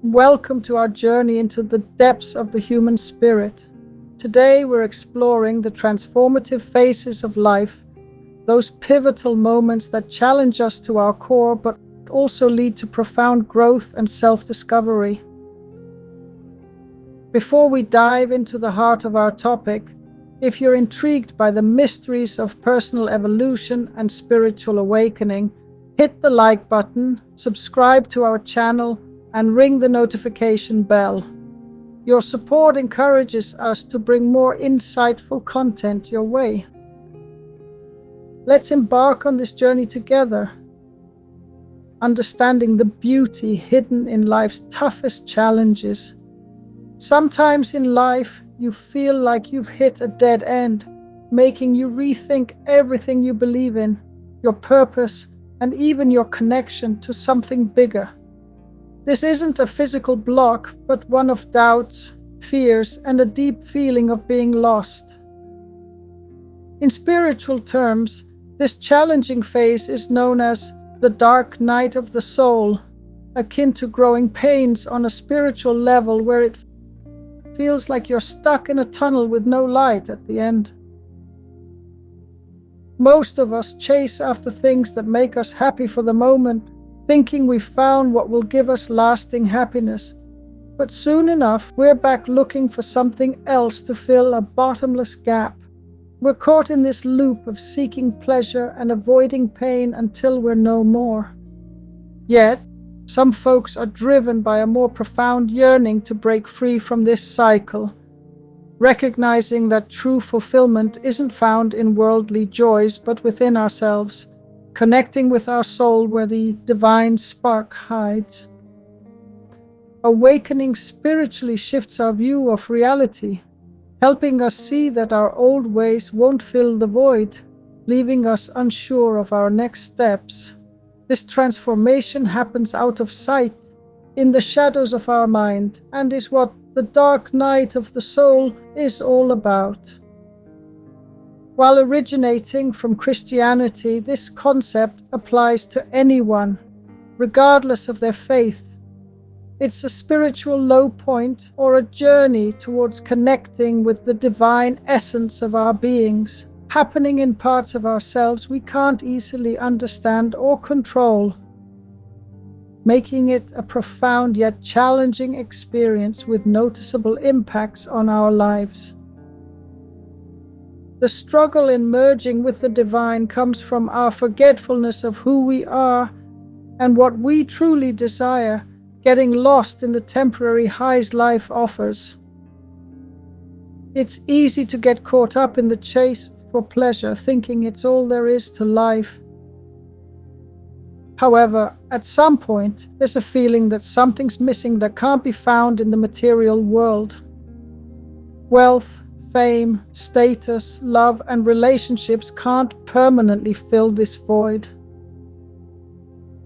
Welcome to our journey into the depths of the human spirit. Today we're exploring the transformative phases of life, those pivotal moments that challenge us to our core but also lead to profound growth and self-discovery. Before we dive into the heart of our topic, if you're intrigued by the mysteries of personal evolution and spiritual awakening, hit the like button, subscribe to our channel, and ring the notification bell. Your support encourages us to bring more insightful content your way. Let's embark on this journey together, understanding the beauty hidden in life's toughest challenges. Sometimes in life, you feel like you've hit a dead end, making you rethink everything you believe in, your purpose, and even your connection to something bigger. This isn't a physical block, but one of doubts, fears, and a deep feeling of being lost. In spiritual terms, this challenging phase is known as the dark night of the soul, akin to growing pains on a spiritual level where it feels like you're stuck in a tunnel with no light at the end. Most of us chase after things that make us happy for the moment, thinking we've found what will give us lasting happiness. But soon enough, we're back looking for something else to fill a bottomless gap. We're caught in this loop of seeking pleasure and avoiding pain until we're no more. Yet, some folks are driven by a more profound yearning to break free from this cycle, recognizing that true fulfillment isn't found in worldly joys but within ourselves, connecting with our soul where the divine spark hides. Awakening spiritually shifts our view of reality, helping us see that our old ways won't fill the void, leaving us unsure of our next steps. This transformation happens out of sight, in the shadows of our mind, and is what the dark night of the soul is all about. While originating from Christianity, this concept applies to anyone, regardless of their faith. It's a spiritual low point or a journey towards connecting with the divine essence of our beings, happening in parts of ourselves we can't easily understand or control, making it a profound yet challenging experience with noticeable impacts on our lives. The struggle in merging with the divine comes from our forgetfulness of who we are and what we truly desire, getting lost in the temporary highs life offers. It's easy to get caught up in the chase for pleasure, thinking it's all there is to life. However, at some point, there's a feeling that something's missing that can't be found in the material world. Wealth, fame, status, love, and relationships can't permanently fill this void.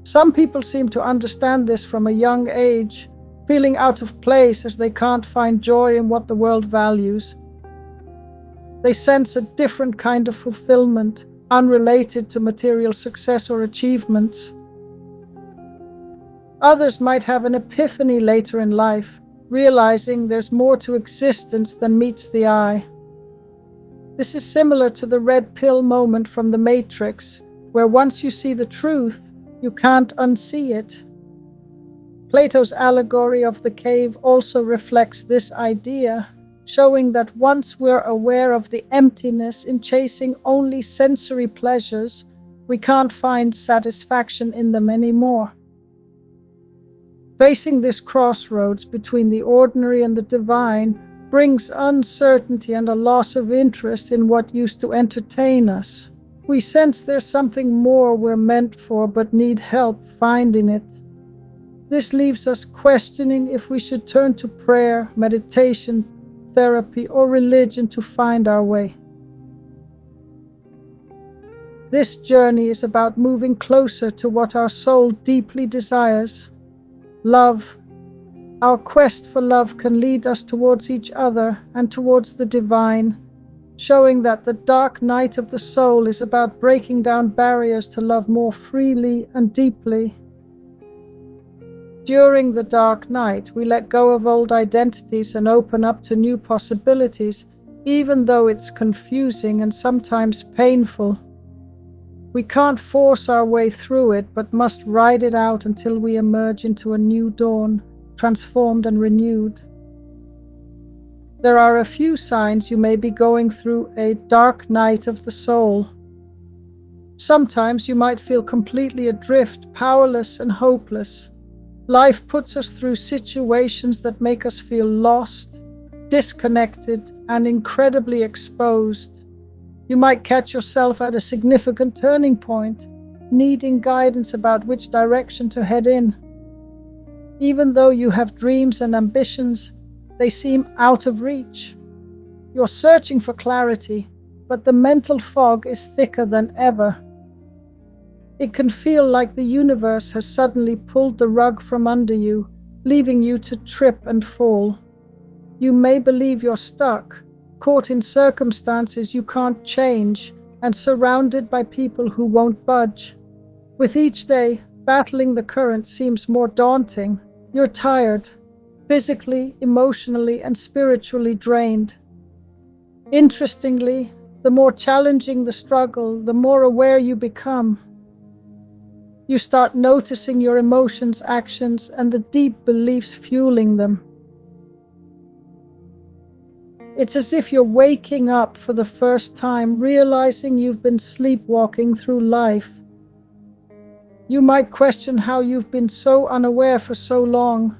Some people seem to understand this from a young age, feeling out of place as they can't find joy in what the world values. They sense a different kind of fulfillment, unrelated to material success or achievements. Others might have an epiphany later in life, realizing there's more to existence than meets the eye. This is similar to the red pill moment from The Matrix, where once you see the truth, you can't unsee it. Plato's allegory of the cave also reflects this idea, showing that once we're aware of the emptiness in chasing only sensory pleasures, we can't find satisfaction in them anymore. Facing this crossroads between the ordinary and the divine brings uncertainty and a loss of interest in what used to entertain us. We sense there's something more we're meant for but need help finding it. This leaves us questioning if we should turn to prayer, meditation, therapy, or religion to find our way. This journey is about moving closer to what our soul deeply desires: love. Our quest for love can lead us towards each other and towards the divine, showing that the dark night of the soul is about breaking down barriers to love more freely and deeply. During the dark night, we let go of old identities and open up to new possibilities, even though it's confusing and sometimes painful. We can't force our way through it, but must ride it out until we emerge into a new dawn, transformed and renewed. There are a few signs you may be going through a dark night of the soul. Sometimes you might feel completely adrift, powerless and hopeless. Life puts us through situations that make us feel lost, disconnected, and incredibly exposed. You might catch yourself at a significant turning point, needing guidance about which direction to head in. Even though you have dreams and ambitions, they seem out of reach. You're searching for clarity, but the mental fog is thicker than ever. It can feel like the universe has suddenly pulled the rug from under you, leaving you to trip and fall. You may believe you're stuck, caught in circumstances you can't change, and surrounded by people who won't budge. With each day, battling the current seems more daunting. You're tired, physically, emotionally, and spiritually drained. Interestingly, the more challenging the struggle, the more aware you become. You start noticing your emotions, actions, and the deep beliefs fueling them. It's as if you're waking up for the first time, realizing you've been sleepwalking through life. You might question how you've been so unaware for so long.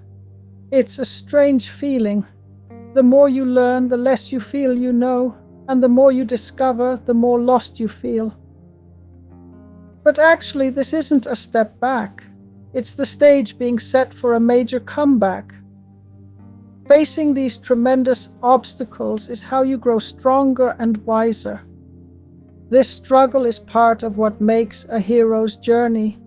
It's a strange feeling. The more you learn, the less you feel you know, and the more you discover, the more lost you feel. But actually, this isn't a step back. It's the stage being set for a major comeback. Facing these tremendous obstacles is how you grow stronger and wiser. This struggle is part of what makes a hero's journey.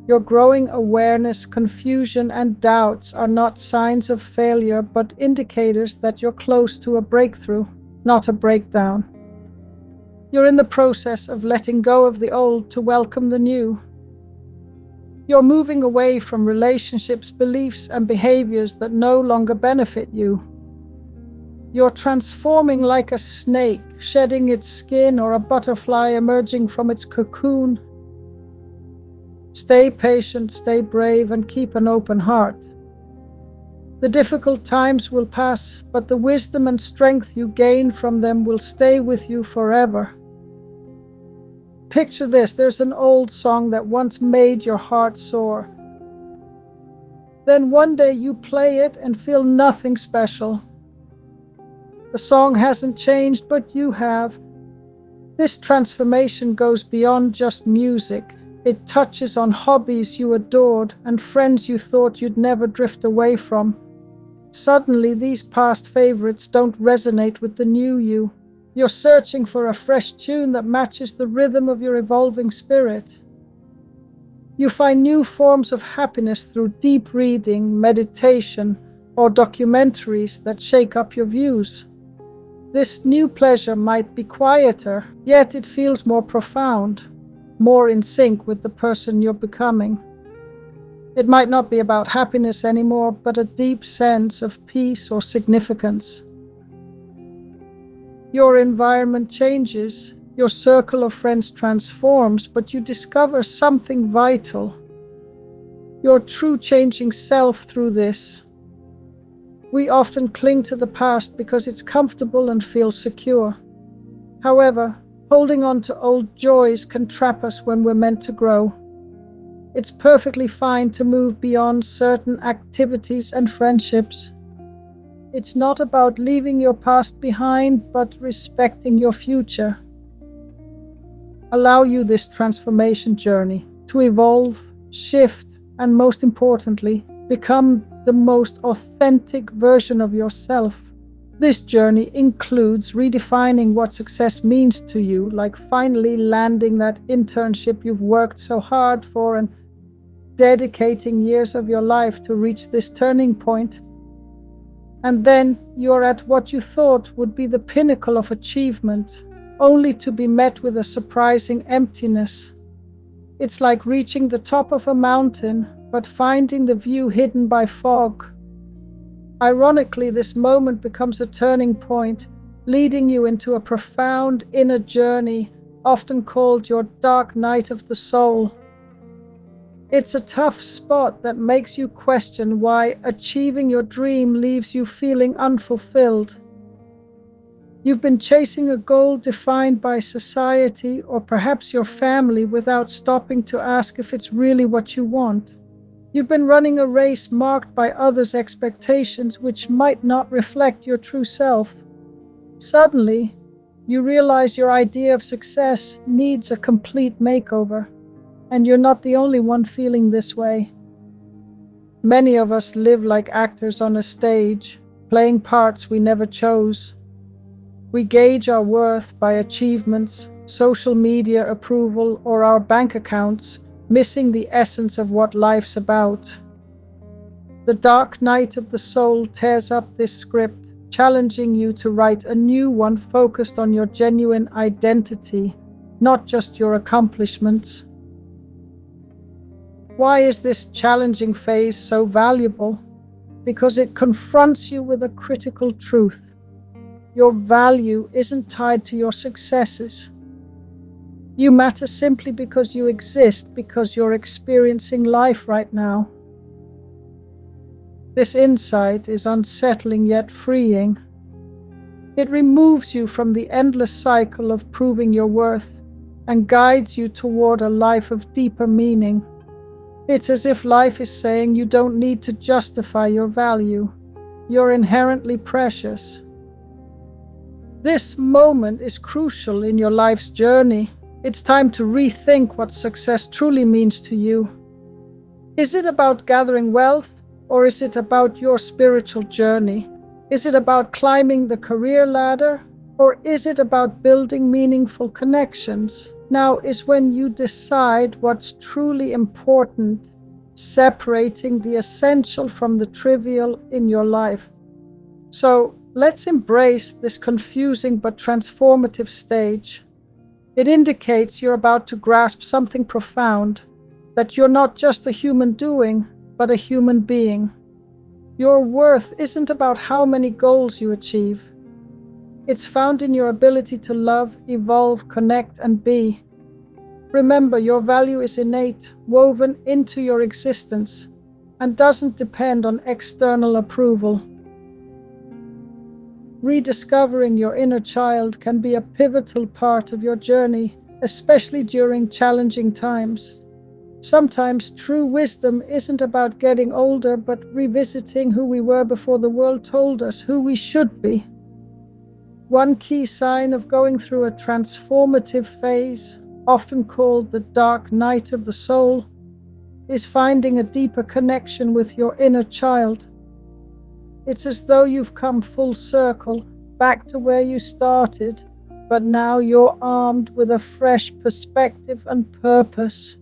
Your growing awareness, confusion, and doubts are not signs of failure, but indicators that you're close to a breakthrough, not a breakdown. You're in the process of letting go of the old to welcome the new. You're moving away from relationships, beliefs, and behaviors that no longer benefit you. You're transforming like a snake, shedding its skin, or a butterfly emerging from its cocoon. Stay patient, stay brave, and keep an open heart. The difficult times will pass, but the wisdom and strength you gain from them will stay with you forever. Picture this, there's an old song that once made your heart soar. Then one day you play it and feel nothing special. The song hasn't changed, but you have. This transformation goes beyond just music. It touches on hobbies you adored and friends you thought you'd never drift away from. Suddenly, these past favorites don't resonate with the new you. You're searching for a fresh tune that matches the rhythm of your evolving spirit. You find new forms of happiness through deep reading, meditation, or documentaries that shake up your views. This new pleasure might be quieter, yet it feels more profound, more in sync with the person you're becoming. It might not be about happiness anymore, but a deep sense of peace or significance. Your environment changes, your circle of friends transforms, but you discover something vital. Your true changing self through this. We often cling to the past because it's comfortable and feels secure. However, holding on to old joys can trap us when we're meant to grow. It's perfectly fine to move beyond certain activities and friendships. It's not about leaving your past behind, but respecting your future. Allow you this transformation journey to evolve, shift, and most importantly, become the most authentic version of yourself. This journey includes redefining what success means to you, like finally landing that internship you've worked so hard for and dedicating years of your life to reach this turning point. And then you're at what you thought would be the pinnacle of achievement, only to be met with a surprising emptiness. It's like reaching the top of a mountain, but finding the view hidden by fog. Ironically, this moment becomes a turning point, leading you into a profound inner journey, often called your dark night of the soul. It's a tough spot that makes you question why achieving your dream leaves you feeling unfulfilled. You've been chasing a goal defined by society or perhaps your family without stopping to ask if it's really what you want. You've been running a race marked by others' expectations which might not reflect your true self. Suddenly, you realize your idea of success needs a complete makeover, and you're not the only one feeling this way. Many of us live like actors on a stage, playing parts we never chose. We gauge our worth by achievements, social media approval, or our bank accounts, missing the essence of what life's about. The dark night of the soul tears up this script, challenging you to write a new one focused on your genuine identity, not just your accomplishments. Why is this challenging phase so valuable? Because it confronts you with a critical truth. Your value isn't tied to your successes. You matter simply because you exist, because you're experiencing life right now. This insight is unsettling yet freeing. It removes you from the endless cycle of proving your worth and guides you toward a life of deeper meaning. It's as if life is saying you don't need to justify your value. You're inherently precious. This moment is crucial in your life's journey. It's time to rethink what success truly means to you. Is it about gathering wealth, or is it about your spiritual journey? Is it about climbing the career ladder, or is it about building meaningful connections? Now is when you decide what's truly important, separating the essential from the trivial in your life. So let's embrace this confusing but transformative stage. It indicates you're about to grasp something profound, that you're not just a human doing, but a human being. Your worth isn't about how many goals you achieve. It's found in your ability to love, evolve, connect, and be. Remember, your value is innate, woven into your existence, and doesn't depend on external approval. Rediscovering your inner child can be a pivotal part of your journey, especially during challenging times. Sometimes true wisdom isn't about getting older, but revisiting who we were before the world told us who we should be. One key sign of going through a transformative phase, often called the dark night of the soul, is finding a deeper connection with your inner child. It's as though you've come full circle, back to where you started, but now you're armed with a fresh perspective and purpose.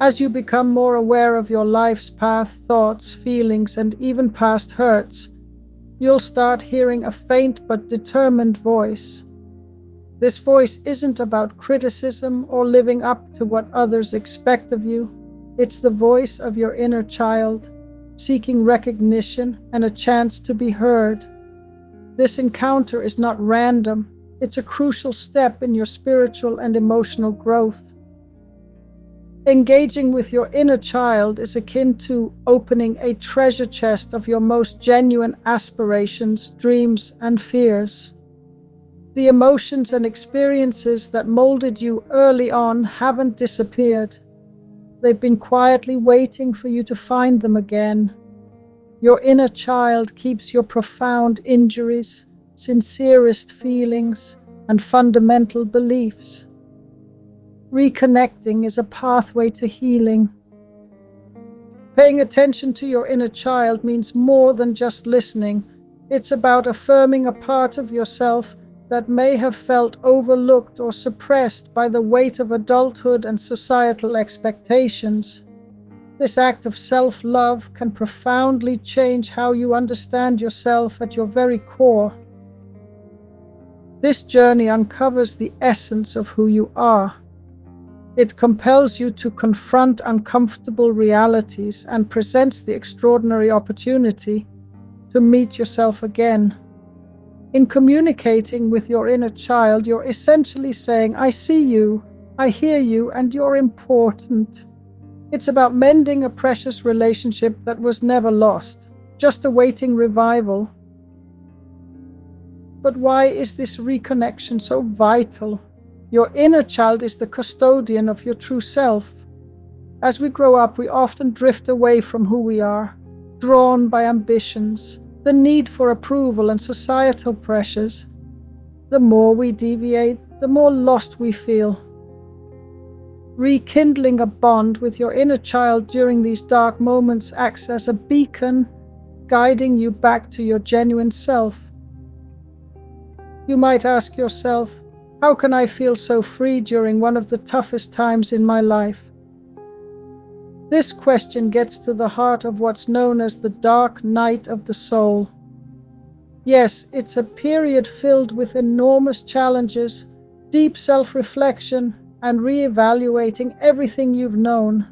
As you become more aware of your life's path, thoughts, feelings, and even past hurts, you'll start hearing a faint but determined voice. This voice isn't about criticism or living up to what others expect of you. It's the voice of your inner child, seeking recognition and a chance to be heard. This encounter is not random. It's a crucial step in your spiritual and emotional growth. Engaging with your inner child is akin to opening a treasure chest of your most genuine aspirations, dreams, and fears. The emotions and experiences that molded you early on haven't disappeared. They've been quietly waiting for you to find them again. Your inner child keeps your profound injuries, sincerest feelings, and fundamental beliefs. Reconnecting is a pathway to healing. Paying attention to your inner child means more than just listening. It's about affirming a part of yourself that may have felt overlooked or suppressed by the weight of adulthood and societal expectations. This act of self-love can profoundly change how you understand yourself at your very core. This journey uncovers the essence of who you are. It compels you to confront uncomfortable realities and presents the extraordinary opportunity to meet yourself again. In communicating with your inner child, you're essentially saying, I see you, I hear you, and you're important. It's about mending a precious relationship that was never lost, just awaiting revival. But why is this reconnection so vital? Your inner child is the custodian of your true self. As we grow up, we often drift away from who we are, drawn by ambitions, the need for approval and societal pressures. The more we deviate, the more lost we feel. Rekindling a bond with your inner child during these dark moments acts as a beacon, guiding you back to your genuine self. You might ask yourself, how can I feel so free during one of the toughest times in my life? This question gets to the heart of what's known as the dark night of the soul. Yes, it's a period filled with enormous challenges, deep self-reflection, and re-evaluating everything you've known.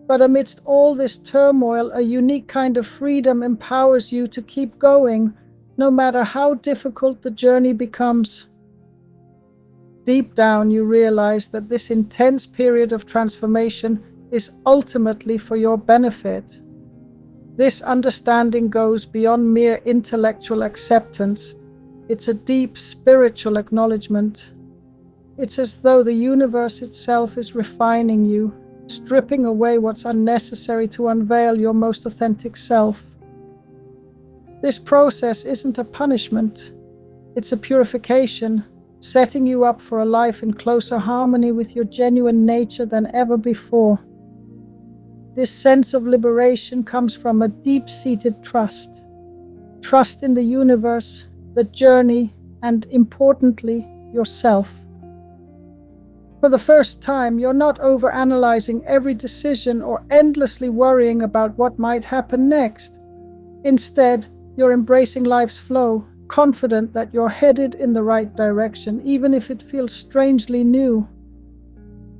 But amidst all this turmoil, a unique kind of freedom empowers you to keep going, no matter how difficult the journey becomes. Deep down, you realize that this intense period of transformation is ultimately for your benefit. This understanding goes beyond mere intellectual acceptance. It's a deep spiritual acknowledgement. It's as though the universe itself is refining you, stripping away what's unnecessary to unveil your most authentic self. This process isn't a punishment. It's a purification, setting you up for a life in closer harmony with your genuine nature than ever before. This sense of liberation comes from a deep-seated trust. Trust in the universe, the journey, and importantly, yourself. For the first time, you're not overanalyzing every decision or endlessly worrying about what might happen next. Instead, you're embracing life's flow, confident that you're headed in the right direction, even if it feels strangely new.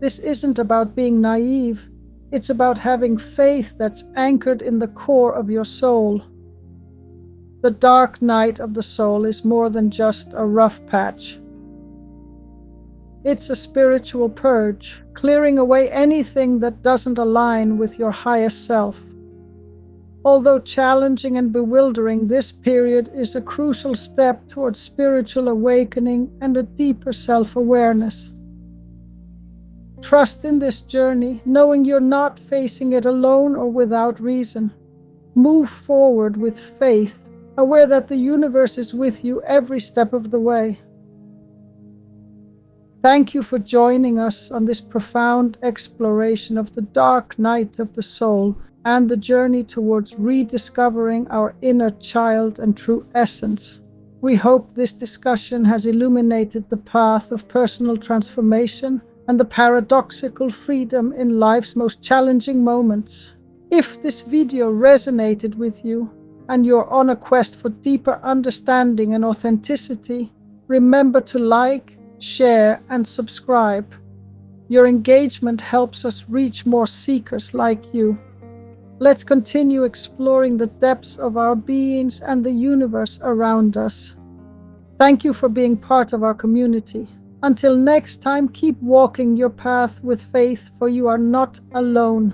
This isn't about being naive. It's about having faith that's anchored in the core of your soul. The dark night of the soul is more than just a rough patch. It's a spiritual purge, clearing away anything that doesn't align with your highest self. Although challenging and bewildering, this period is a crucial step towards spiritual awakening and a deeper self-awareness. Trust in this journey, knowing you're not facing it alone or without reason. Move forward with faith, aware that the universe is with you every step of the way. Thank you for joining us on this profound exploration of the dark night of the soul and the journey towards rediscovering our inner child and true essence. We hope this discussion has illuminated the path of personal transformation and the paradoxical freedom in life's most challenging moments. If this video resonated with you and you're on a quest for deeper understanding and authenticity, remember to like, share, and subscribe. Your engagement helps us reach more seekers like you. Let's continue exploring the depths of our beings and the universe around us. Thank you for being part of our community. Until next time, keep walking your path with faith, for you are not alone.